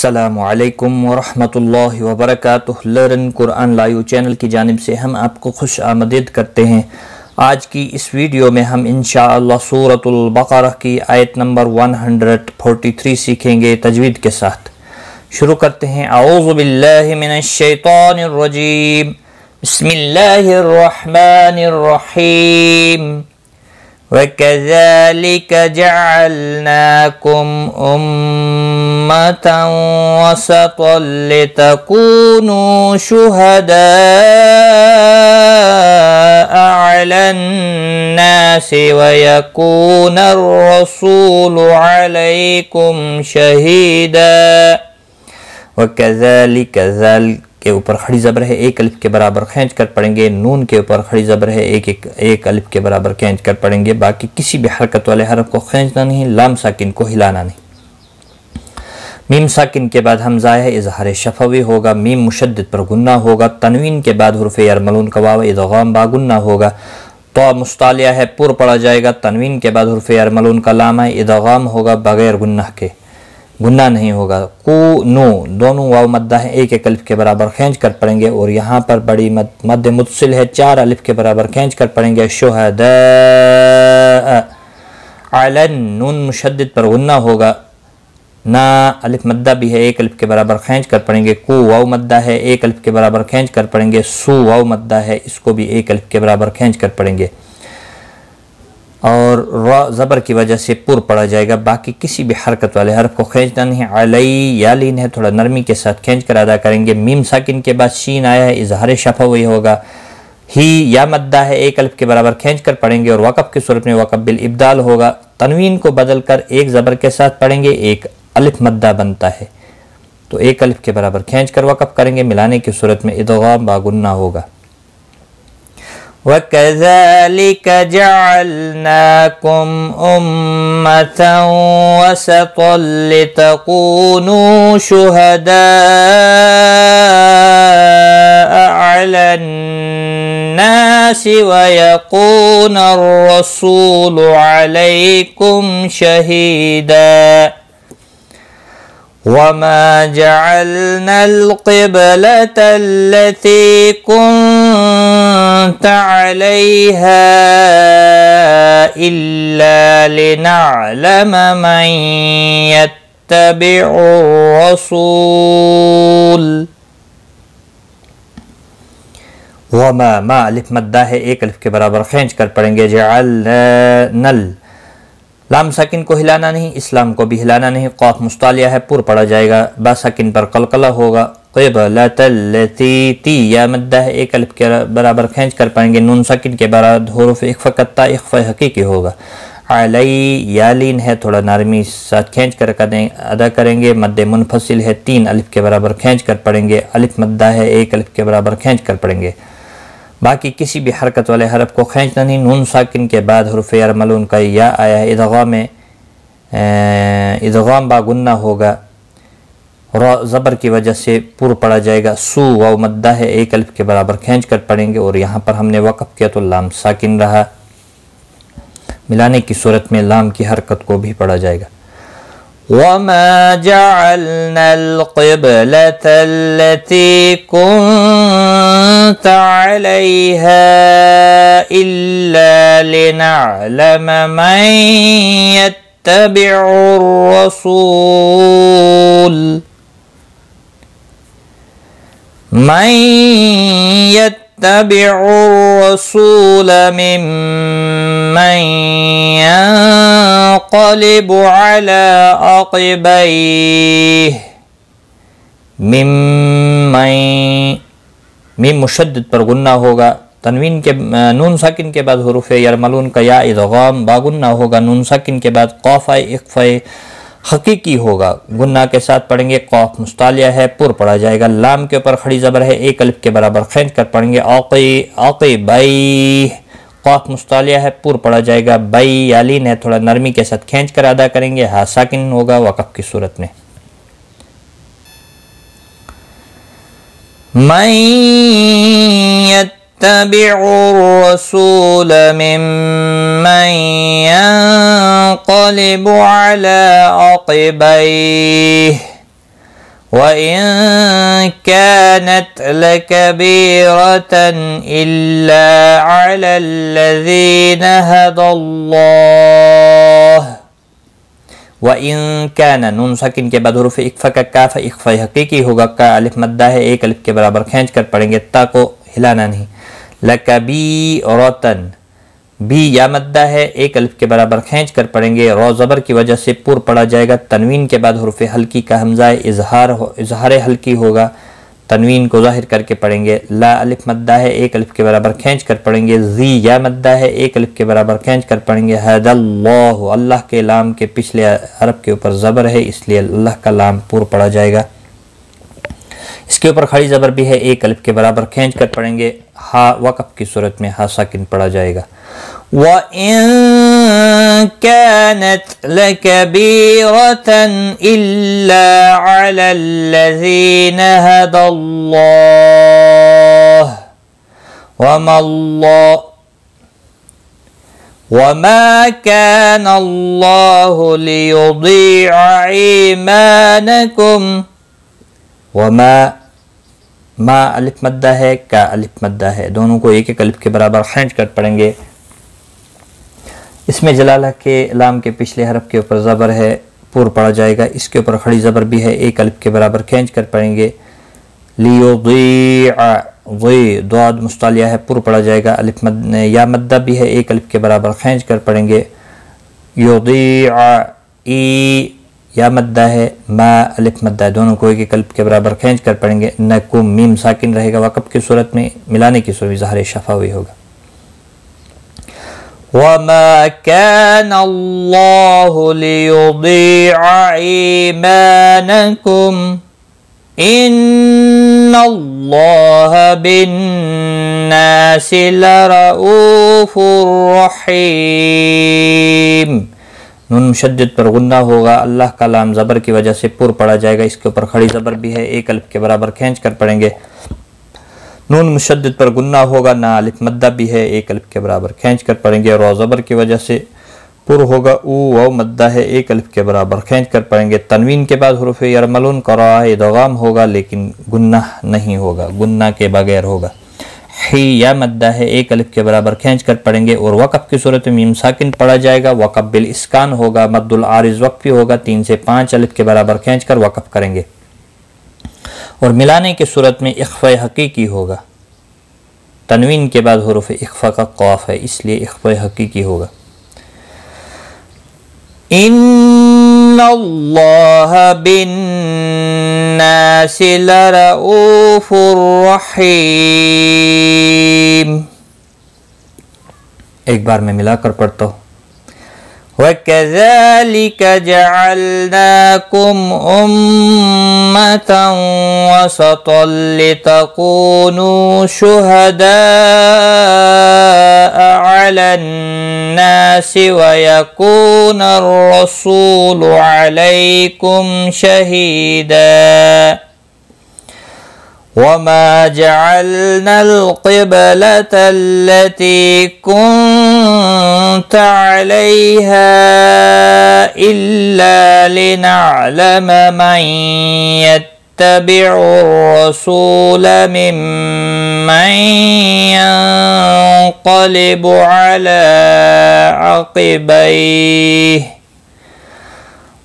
अस्सलामु अलैकुम वरहमतुल्लाहि वबरकातुहू। लर्न कुरान लाइव चैनल की जानिब से हम आपको खुश आमदीद करते हैं। आज की इस वीडियो में हम इंशाअल्लाह सूरतुल बकरा की आयत नंबर 143 सीखेंगे तजवीद के साथ। शुरू करते हैं। औज़ु बिल्लाहि मिनश शैतानिर रजीम, बिस्मिल्लाहिर रहमानिर रहीम। वकज़ालिक जअलनाकुम उम्मतन वसतन लितकूनू शुहदाअ अलन्नासि वयकूनर रसूलु अलैकुम शहीदा। वकज़ालिक ज़ाल के ऊपर खड़ी ज़बर है, एक अलिफ के बराबर खींच कर पढ़ेंगे। नून के ऊपर खड़ी ज़बर है, एक अलिफ के बराबर खींच कर पढ़ेंगे। बाकी किसी भी हरकत वाले हरफ को खींचना नहीं, लाम साकिन को हिलाना नहीं। मीम साकिन के बाद हमज़ा है, इज़हार शफवी होगा। मीम मुशद्दद पर गुन्ना होगा। तनवीन के बाद हुर्फ़ यरमलून का वाव इदग़ाम बा गुन्ना होगा। तो मुस्तालिया है, पुर पढ़ा जाएगा। तनवीन के बाद हुर्फ़ यरमलून का लाम है, इदग़ाम होगा बगैर गुन्ना के, गुन्ना नहीं होगा। कू नो दोनों वाव मद्दा है, एक एक अलिफ के बराबर खींच कर पढ़ेंगे। और यहाँ पर बड़ी मद मुत्सिल है, 4 अलिफ के बराबर खींच कर पढ़ेंगे। शुहदा अलन नून मुशद्दद पर गुन्ना होगा। ना अलिफ मद्दा भी है, एक अलिफ के बराबर खींच कर पढ़ेंगे। कू वाव मद्दा है, एक अलिफ के बराबर खींच कर पढ़ेंगे। सू वाव मद्दा है, इसको भी एक अलिफ के बराबर खींच कर पढ़ेंगे। और र ज़बर की वजह से पुर पढ़ा जाएगा। बाकी किसी भी हरकत वाले हरफ को खींचना नहीं। अलई या लीन है, थोड़ा नरमी के साथ खींच कर अदा करेंगे। मीम साकिन के बाद शीन आया है, इज़हार शफवी होगा। ही या मद्दा है, एक अलिफ के बराबर खींच कर पढ़ेंगे। और वक़फ़ की सूरत में वक़फ़ बिल इब्दाल होगा। तनवीन को बदल कर एक ज़बर के साथ पढ़ेंगे, एक अलिफ मद्दा बनता है, तो एक अलिफ के बराबर खींच कर वक़फ़ करेंगे। मिलाने की सूरत में इदग़ाम बा गुन्ना होगा। वकज़ालिक जअलनाकुम उम्मतन वसतन लितकूनू शुहदाअ अलन्नासि वयकूनर रसूलु अलैकुम शहीदा। वमा जअलनल क़िबलतल्लती कुन्त अलैहा इल्ला लिनअलम मन यत्तबिउर रसूल। वमा मा अलिफ मद्दा है, एक अलिफ के बराबर खींच कर पढ़ेंगे। जअलनल लाम साकिन को हिलाना नहीं, इस्लाम को भी हिलाना नहीं। क़ाफ मुस्तालिया है, पुर पढ़ा जाएगा। बा साकिन पर कलकला होगा। क़िबलतल्लती ती या मद्दा है, एक अलिफ के बराबर खींच कर पाएंगे। नून साकिन के बाद हुरूफ़ इख्फ़ा कत्ता इख्फ़ा हकीकी होगा। अलई या लीन है, थोड़ा नरमी साथ खींच कर अदा करेंगे। मद्द मुनफसिल है, 3 अलिफ के बराबर खींच कर पढ़ेंगे। अलिफ मद्दा है, एक अलिफ के बराबर खींच कर पढ़ेंगे। बाकी किसी भी हरकत वाले हरफ को खींचना नहीं। नून साकिन के बाद हुर्फ़ यरमलून का या आया है, इदग़ाम बा गुन्ना होगा। र ज़बर की वजह से पुर पढ़ा जाएगा। सू वाव मद्दा है, एक अलिफ के बराबर खींच कर पढ़ेंगे। और यहाँ पर हमने वक़फ़ किया तो लाम साकिन रहा। मिलाने की सूरत में लाम की हरकत को भी पढ़ा जाएगा। वमा जअलनल क़िबलतल्लती कुन्त अलैहा इल्ला लिनअलम मन यत्तबिउर रसूल। मन यत्तबिउर रसूल मिम्मन यन्क़लिबु अला अक़बैह। मीम मुशद्दद पर गुन्ना होगा। तनवीन के नून साकिन के बाद हुरूफ़ यरमलून का या इदग़ाम बा गुन्ना होगा। नून साकिन के बाद क़ाफ़ इख्फ़ा हकीकी होगा, गुन्ना के साथ पढ़ेंगे। क़ाफ मुस्तालिया है, पुर पढ़ा जाएगा। लाम के ऊपर खड़ी ज़बर है, एक अलिफ के बराबर खींच कर पढ़ेंगे। आक़िबैह क़ाफ मुस्तालिया है, पुर पढ़ा जाएगा। बै यालीन है, थोड़ा नरमी के साथ खींच कर अदा करेंगे। हा साकिन होगा वक़फ़ की सूरत में। मन यत्तबिउर रसूल मिम्मन यन्क़लिबु अला अक़बैह وَإِن كَانَتْ لَكَبِيرَةً إِلَّا عَلَى الَّذِينَ هَدَى اللَّهُ وَإِن كَانَ نون ساکن کے بعد حروف اقفا کا کاف اقفا حقیقی ہوگا، کا الف مدہ ہے، ایک الف کے برابر کھینچ کر پڑھیں گے، تا کو ہلانا نہیں. لَكَبِيرَةً بی یا مدہ ہے، ایک الف کے برابر کھینچ کر پڑھیں گے، رو زبر کی وجہ سے پر پڑا جائے گا. تنوین کے بعد حروف ہلکی کا حمزہ اظہار ہلکی ہوگا، تنوین کو ظاہر کر کے پڑھیں گے. لا الف مدہ ہے، ایک الف کے برابر کھینچ کر پڑھیں گے. زی یا مدہ ہے، ایک الف کے برابر کھینچ کر پڑھیں گے. حد اللہ، اللہ کے لام کے پچھلے حرف کے اوپر زبر ہے، اس لیے اللہ کا لام پر پڑا جائے گا. اس کے اوپر کھڑی زبر بھی ہے، ایک الف کے برابر کھینچ کر پڑھیں گے. ہا وقف کی صورت میں ہا ساکن پڑھا جائے گا. وَإِن كَانَتْ لَكَبِيرَةً إِلَّا عَلَى الَّذِينَ هَدَى اللَّهُ وَمَا كَانَ اللَّهُ لِيُضِيعَ إِيمَانَكُمْ وَمَا ما الف مدہ ہے، کا الف مدہ ہے، دونوں کو ایک ایک الف کے برابر کھینچ کر پڑھیں گے. اس میں جلالہ کے لام کے پچھلے حرف کے اوپر زبر ہے، پر پڑا جائے گا. اس کے اوپر کھڑی زبر بھی ہے، ایک الف کے برابر کھینچ کر پڑھیں گے. لیضیع ضی ضاد مستعلیہ ہے، پر پڑا جائے گا. الف یا مدہ بھی ہے، ایک الف کے برابر کھینچ کر پڑھیں گے. یضیع ای یا مدہ ہے، ما الف مدہ ہے، دونوں کو ایک ایک الف کے برابر کھینچ کر پڑھیں گے. نکم میم ساکن رہے گا، وقف کی صورت میں، ملانے کی صورت میں ظاہر شفاوی ہوگا. وَمَا كَانَ اللَّهُ لِيُضِيعَ إِيمَانَكُمْ إِنَّ اللَّهَ بِالنَّاسِ لَرَؤُوفٌ رَحِيمٌ. نون مشدد پر غنہ ہوگا، اللہ کا لام زبر کی وجہ سے پر پڑا جائے گا. اس کے اوپر کھڑی زبر بھی ہے، ایک الف کے برابر کھینچ کر پڑھیں گے. نون مشدد پر غنہ ہوگا، نا الف مدہ بھی ہے، ایک الف کے برابر کھینچ کر پڑھیں گے. رو زبر کی وجہ سے پر ہوگا، او و مدہ ہے، ایک الف کے برابر کھینچ کر پڑھیں گے. تنوین کے بعد حروف یرملون قراء ادغام ہوگا، لیکن گنہ نہیں ہوگا، گنہ کے بغیر ہوگا. حی یا مدہ ہے، ایک الف کے برابر کھینچ کر پڑھیں گے. اور وقف کی صورت میں میم ساکن پڑھا جائے گا، وقف بالاسکان ہوگا، مد العارض وقفی ہوگا، 3 سے 5 الف کے برابر کھینچ کر وقف کریں گے. اور ملانے کی صورت میں اخفا حقیقی ہوگا، تنوین کے بعد حروف اخفا کا قاف ہے، اس لیے اخفا حقیقی ہوگا. ان اللہ بالناس لرؤوف رحیم. ایک بار میں ملا کر پڑھتا ہوں. وَكَذَلِكَ جَعَلْنَاكُمْ أُمَّةً وَسَطًا لِتَكُونُوا شُهَدَاءَ عَلَى النَّاسِ وَيَكُونَ الرَّسُولُ عَلَيْكُمْ شَهِيدًا. وَمَا جَعَلْنَا الْقِبْلَةَ الَّتِي كُنْتَ عَلَيْهَا إِلَّا لِنَعْلَمَ مَنْ يَتَّبِعُ الرَّسُولَ مِمَّنْ يَنْقَلِبُ عَلَى عَقِبَيْهِ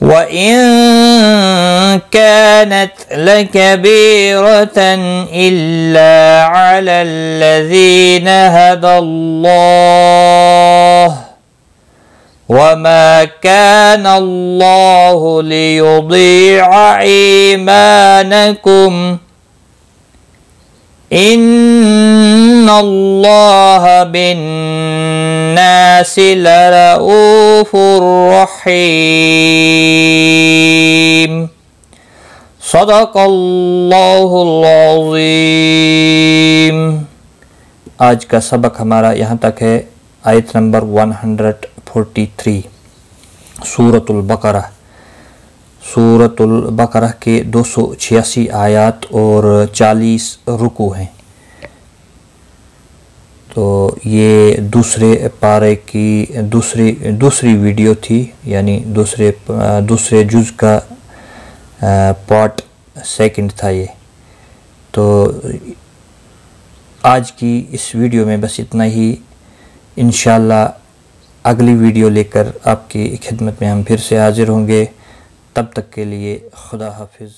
وَإِن كَانَتْ لَكَبِيرَةً إِلَّا عَلَى الَّذِينَ هَدَى اللَّهُ وَمَا كَانَ اللَّهُ لِيُضِيعَ إِيمَانَكُمْ إِنَّ اللَّهَ بِالنَّاسِ لَرَؤُوفٌ رَحِيمٌ. صدق اللہ العظیم. آج کا سبق ہمارا یہاں تک ہے. آیت نمبر 143 سورۃ البقرہ. سورۃ البقرہ کے 286 آیات اور 40 رکوع ہیں. تو یہ دوسرے پارے کی دوسری ویڈیو تھی، یعنی دوسرے جز کا پارٹ سیکنڈ تھا یہ. تو آج کی اس ویڈیو میں بس اتنا ہی. انشاءاللہ اگلی ویڈیو لے کر آپ کی خدمت میں ہم پھر سے حاضر ہوں گے. تب تک کے لیے خدا حافظ.